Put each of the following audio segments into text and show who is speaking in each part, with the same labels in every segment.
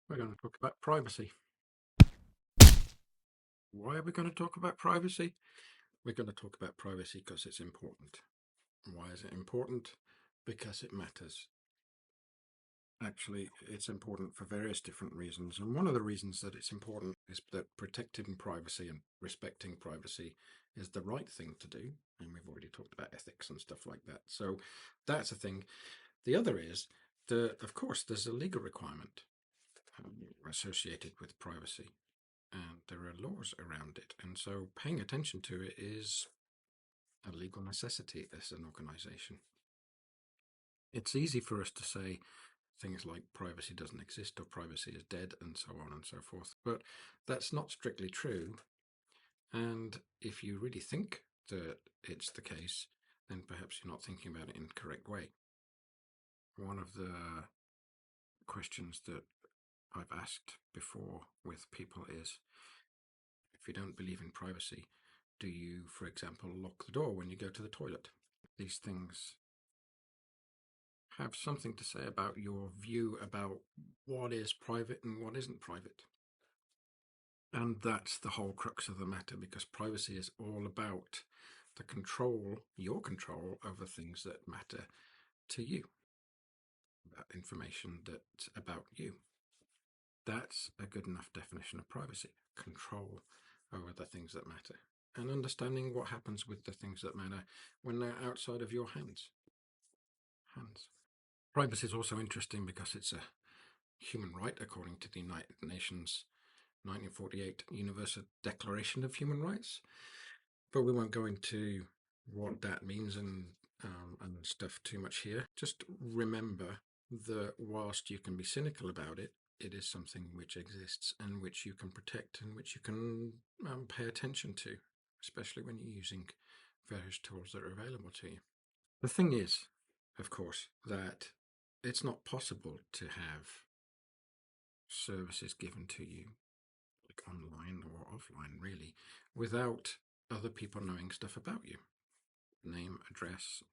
Speaker 1: We're going to talk about privacy. Why are we going to talk about privacy? We're going to talk about privacy because it's important. Why is it important? Because it matters. Actually, it's important for various different reasons. And one of the reasons that it's important is that protecting privacy and respecting privacy is the right thing to do. And we've already talked about ethics and stuff like that. So that's a thing. The other is that, of course, there's a legal requirement associated with privacy, and there are laws around it. And so paying attention to it is a legal necessity as an organization. It's easy for us to say things like privacy doesn't exist or privacy is dead and so on and so forth, but that's not strictly true. And if you really think that it's the case, then perhaps you're not thinking about it in the correct way. One of the questions that I've asked before with people is, if you don't believe in privacy, do you, for example, lock the door when you go to the toilet? These things have something to say about your view about what is private and what isn't private. And that's the whole crux of the matter, because privacy is all about the control, your control over things that matter to you, about information that's about you. That's a good enough definition of privacy: control over the things that matter, and understanding what happens with the things that matter when they're outside of your hands. Privacy is also interesting because it's a human right according to the United Nations 1948 Universal Declaration of Human Rights. But we won't go into what that means and stuff too much here. Just remember that whilst you can be cynical about it, it is something which exists and which you can protect and which you can pay attention to, especially when you're using various tools that are available to you. The thing is, of course, that it's not possible to have services given to you, like online or offline, really, without other people knowing stuff about you: name, address,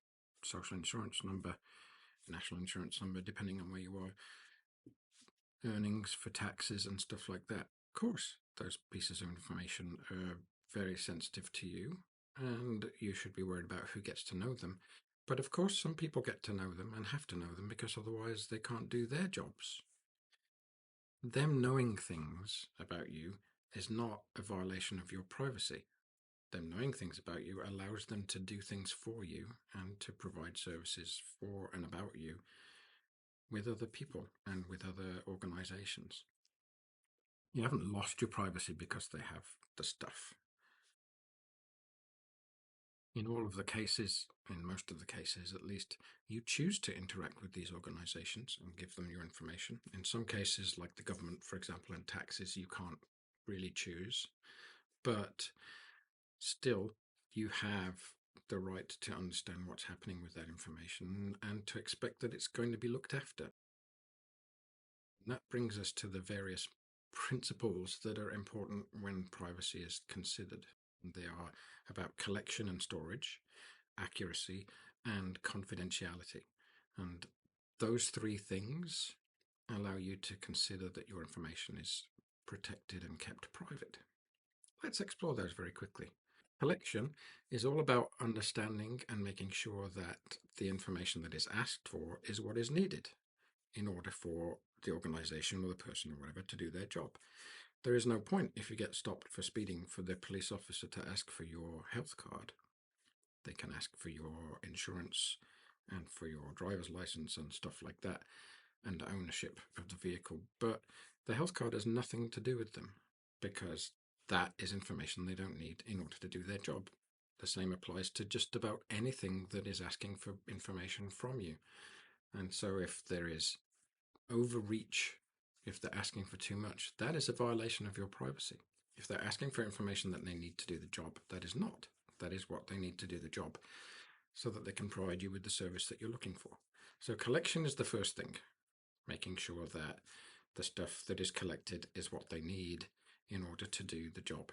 Speaker 1: social insurance number, national insurance number, depending on where you are, earnings for taxes and stuff like that. Of course, those pieces of information are very sensitive to you, and you should be worried about who gets to know them. But of course, some people get to know them and have to know them because otherwise they can't do their jobs. Them knowing things about you is not a violation of your privacy. Them knowing things about you allows them to do things for you and to provide services for and about you with other people and with other organizations. You haven't lost your privacy because they have the stuff. In all of the cases, in most of the cases at least, you choose to interact with these organizations and give them your information. In some cases, like the government, for example, and taxes, you can't really choose. But still, you have the right to understand what's happening with that information and to expect that it's going to be looked after. And that brings us to the various principles that are important when privacy is considered. They are about collection and storage, accuracy, and confidentiality. And those three things allow you to consider that your information is protected and kept private. Let's explore those very quickly. Collection is all about understanding and making sure that the information that is asked for is what is needed in order for the organization or the person or whatever to do their job. There is no point, if you get stopped for speeding, for the police officer to ask for your health card. They can ask for your insurance and for your driver's license and stuff like that, and ownership of the vehicle. But the health card has nothing to do with them, because that is information they don't need in order to do their job. The same applies to just about anything that is asking for information from you. And so if there is overreach, if they're asking for too much, that is a violation of your privacy. If they're asking for information that they need to do the job, that is not. That is what they need to do the job so that they can provide you with the service that you're looking for. So collection is the first thing, making sure that the stuff that is collected is what they need in order to do the job.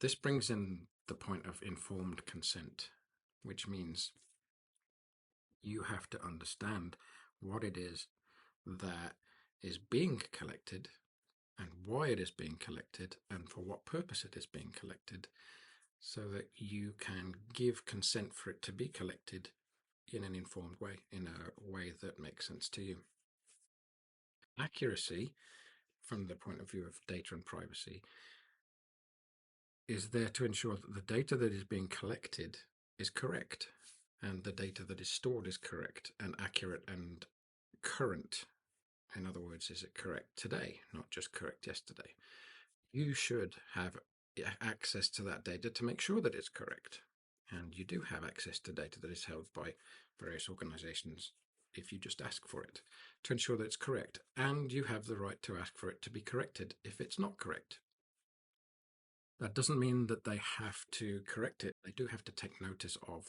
Speaker 1: This brings in the point of informed consent, which means you have to understand what it is that is being collected and why it is being collected and for what purpose it is being collected, so that you can give consent for it to be collected in an informed way, in a way that makes sense to you. Accuracy, from the point of view of data and privacy, is there to ensure that the data that is being collected is correct, and the data that is stored is correct and accurate and current. In other words, is it correct today, not just correct yesterday? You should have access to that data to make sure that it's correct. And you do have access to data that is held by various organizations if you just ask for it to ensure that it's correct. And you have the right to ask for it to be corrected if it's not correct. That doesn't mean that they have to correct it. They do have to take notice of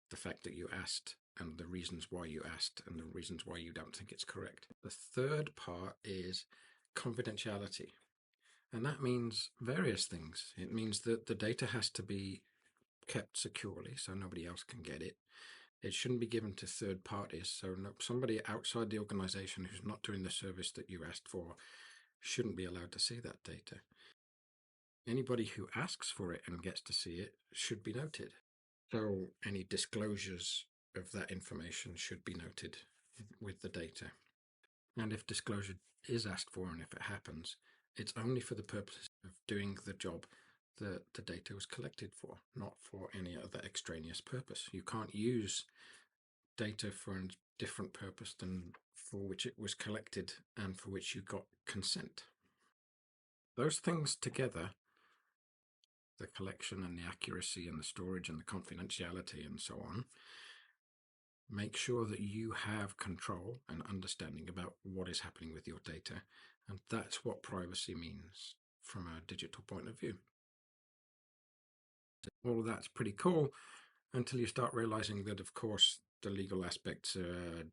Speaker 1: the fact that you asked and the reasons why you asked and the reasons why you don't think it's correct. The third part is confidentiality. And that means various things. It means that the data has to be kept securely so nobody else can get it. It shouldn't be given to third parties. So somebody outside the organization who's not doing the service that you asked for shouldn't be allowed to see that data. Anybody who asks for it and gets to see it should be noted. So any disclosures of that information should be noted with the data. And if disclosure is asked for and if it happens, it's only for the purpose of doing the job that the data was collected for, not for any other extraneous purpose. You can't use data for a different purpose than for which it was collected and for which you got consent. Those things together, the collection and the accuracy and the storage and the confidentiality and so on, make sure that you have control and understanding about what is happening with your data. And that's what privacy means from a digital point of view. All of that's pretty cool until you start realizing that, of course, the legal aspects are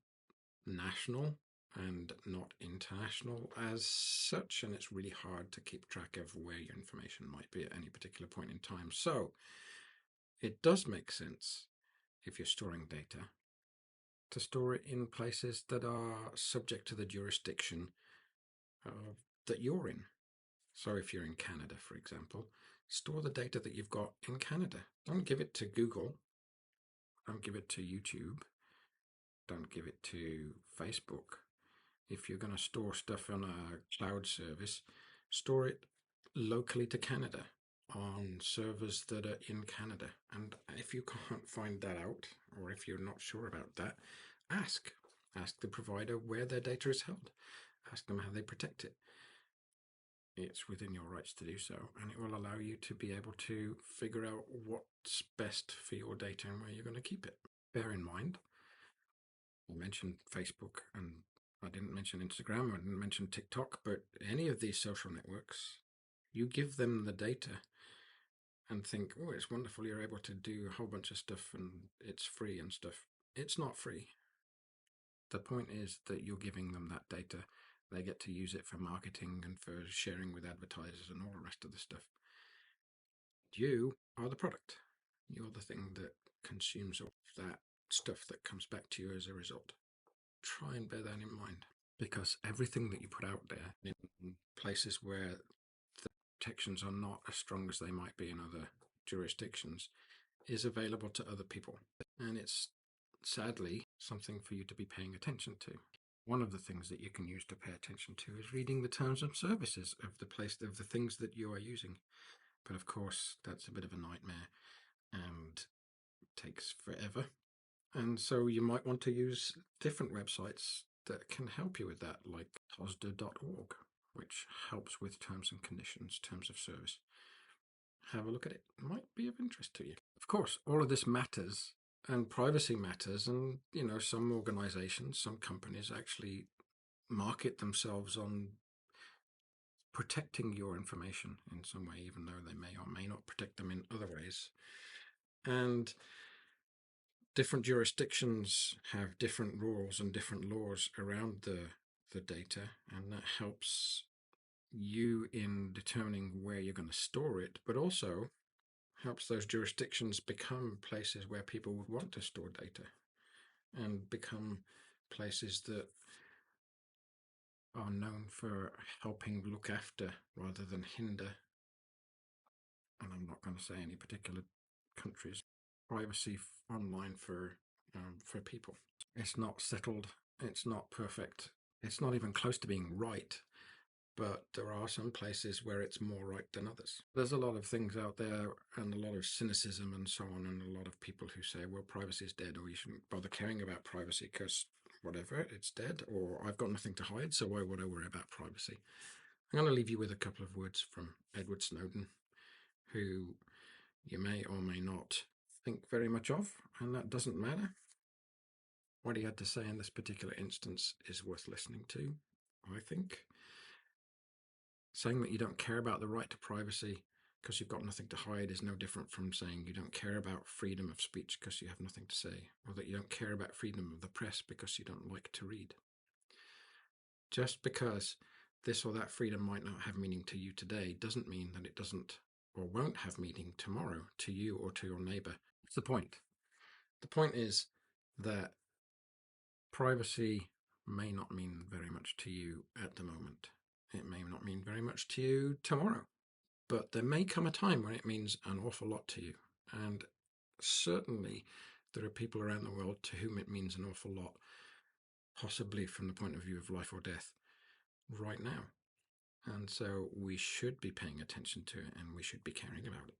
Speaker 1: national and not international as such, and it's really hard to keep track of where your information might be at any particular point in time. So it does make sense, if you're storing data, to store it in places that are subject to the jurisdiction that you're in. So if you're in Canada, for example, store the data that you've got in Canada. Don't give it to Google. Don't give it to YouTube. Don't give it to Facebook. If you're going to store stuff on a cloud service, store it locally to Canada on servers that are in Canada. And if you can't find that out, or if you're not sure about that, ask. Ask the provider where their data is held. Ask them how they protect it. It's within your rights to do so, and it will allow you to be able to figure out what's best for your data and where you're going to keep it. Bear in mind, I mentioned Facebook, and I didn't mention Instagram, I didn't mention TikTok, but any of these social networks, you give them the data and think, oh, it's wonderful, you're able to do a whole bunch of stuff and it's free and stuff. It's not free. The point is that you're giving them that data. They get to use it for marketing and for sharing with advertisers and all the rest of the stuff. You are the product. You're the thing that consumes all that stuff that comes back to you as a result. Try and bear that in mind, because everything that you put out there in places where the protections are not as strong as they might be in other jurisdictions is available to other people. And it's sadly something for you to be paying attention to. One of the things that you can use to pay attention to is reading the terms and services of the things that you are using. But of course, that's a bit of a nightmare and takes forever. And so you might want to use different websites that can help you with that, like hosda.org, which helps with terms and conditions, terms of service. Have a look at it. It might be of interest to you. Of course, all of this matters, and privacy matters, and some organizations, some companies actually market themselves on protecting your information in some way, even though they may or may not protect them in other ways. And different jurisdictions have different rules and different laws around the data, and that helps you in determining where you're going to store it, but also helps those jurisdictions become places where people would want to store data and become places that are known for helping look after rather than hinder, and I'm not going to say any particular countries, privacy online for people. It's not settled. It's not perfect. It's not even close to being right. But there are some places where it's more right than others. There's a lot of things out there and a lot of cynicism and so on, and a lot of people who say, well, privacy is dead, or you shouldn't bother caring about privacy because whatever, it's dead, or I've got nothing to hide, so why would I worry about privacy? I'm going to leave you with a couple of words from Edward Snowden, who you may or may not think very much of, and that doesn't matter. What he had to say in this particular instance is worth listening to, I think. Saying that you don't care about the right to privacy because you've got nothing to hide is no different from saying you don't care about freedom of speech because you have nothing to say, or that you don't care about freedom of the press because you don't like to read. Just because this or that freedom might not have meaning to you today doesn't mean that it doesn't or won't have meaning tomorrow to you or to your neighbor. What's the point? The point is that privacy may not mean very much to you at the moment. It may not mean very much to you tomorrow. But there may come a time when it means an awful lot to you. And certainly there are people around the world to whom it means an awful lot, possibly from the point of view of life or death right now. And so we should be paying attention to it and we should be caring about it.